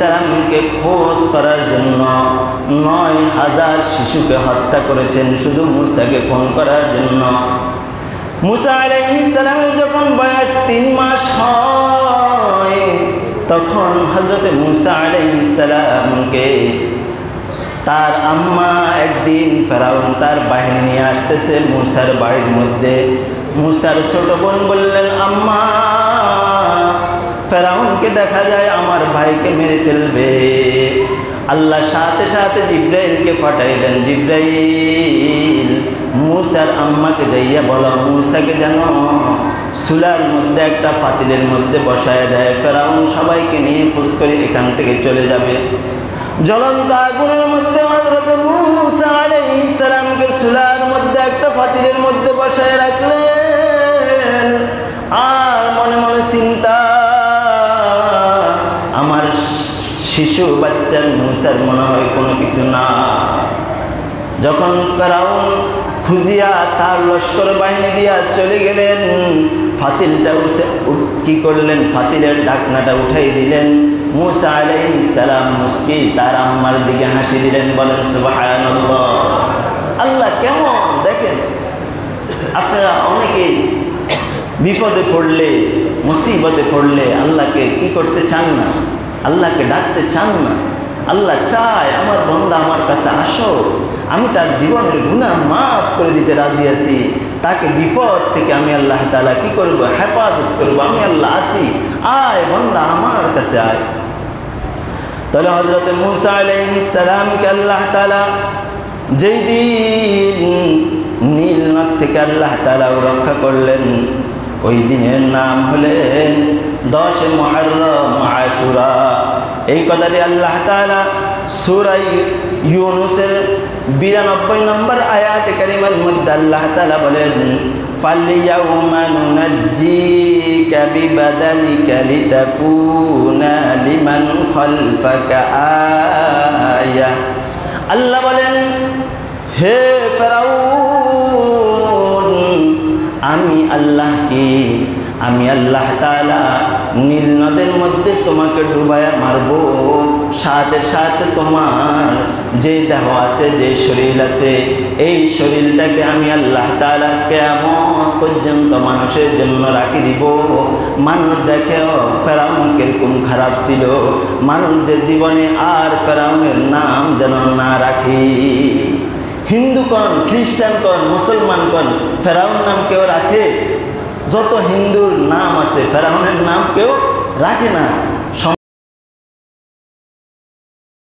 সালামকে খোঁজ করার জন্য ৯,০০০ শিশুকে হত্যা করেছেন শুধু মূসাকে খুন করার জন্য। মূসা আলাইহিস সালামের যখন বয়স ৩ মাস হয় তখন হযরত মূসা আলাইহিস সালামকে তার আম্মা একদিন ফেরাউন তার বাহিনী নিয়ে আসতেছে মূসার বাড়ির মধ্যে। মূসার ছোট বোন বললেন, আম্মা, ফেরাউনকে দেখা যায় আমার ভাইকে মেরে ফেলবে। আল্লাহ সাথে সাথে জিব্রাইলকে পাঠাই দেন, জিব্রাইল মূসার আম্মাকে যাইয়া বলো মূসাকে যেন চুলার মধ্যে একটা পাতিলের মধ্যে বসায় দেয়, ফেরাউন সবাইকে নিয়ে খোঁজ করে এখান থেকে চলে যাবে। জ্বলন্ত আগুনের মধ্যে হযরত মূসা আলাইহিস সালামকে চুলার মধ্যে একটা পাতিলের মধ্যে বসায় রাখলেন। আর মনে মনে চিন্তা, আমার শিশু বাচ্চার মূসার মনে হয় কোনো কিছু না। যখন ফেরাউন খুঁজিয়া তার লস্কর বাহিনী দিয়া চলে গেলেন, ফাতিলটা কি করলেন, ফাতিলের ঢাকনাটা উঠাই দিলেন। মূসা আলাইহিস সালাম মুস্কি তার আম্মার দিকে হাসি দিলেন, বলেন সুবহানাল্লাহ। আল্লাহ কেমন দেখেন। আপনারা অনেকেই বিপদে পড়লে, মুসিবতে পড়লে আল্লাহকে কি করতে চান না, আল্লাহকে ডাকতে চান না। আল্লাহ চায় আমার বান্দা আমার কাছে আসো, আমি তার জীবনের গুনাহ মাফ করে দিতে রাজি আছি, তাকে বিপদ থেকে আমি আল্লাহ তাআলা কি করব, হেফাজত করব। আমি আল্লাহ আসি, আয় বান্দা আমার কাছে আয়। তাহলে হযরত মূসা আলাইহিস সালামকে আল্লাহ তাআলা যেই দিন নীল নদ থেকে আল্লাহ তাআলা রক্ষা করলেন, ওই দিনের নাম হলেন 10 মুহররম আশুরা। এই কথাটি আল্লাহ তাআলা সূরা ইউনূসের 92 নম্বর আয়াতে কারিমার মধ্যে আল্লাহ তাআলা বলেন, ফালইয়াউমা নুনাজ্জিকা বিবাদানিকা লিতাকুনা লিমান খালফাকা আয়া। আল্লাহ বলেন, হে ফেরাউন, আমি আল্লাহ কি, আমি আল্লাহ তাআলা নীল নদের মধ্যে তোমাকে ডুবায়া মারবো, সাথে সাথে তোমার যে দেহ আছে, যে শরীর আছে, এই শরীরটাকে আমি আল্লাহ তাআলা কিয়ামত পর্যন্ত মানুষের জন্য রাখি দিব। মানুষ দেখেও ফেরাউন কিরকম খারাপ ছিল, মানুষ যে জীবনে আর ফেরাউনের নাম যেন না রাখি। হিন্দু কন, খ্রিস্টান কন, মুসলমান কন, ফেরাউন নাম কেউ রাখে? যত হিন্দুর নাম আছে ফেরাউনের নাম কেউ রাখে না।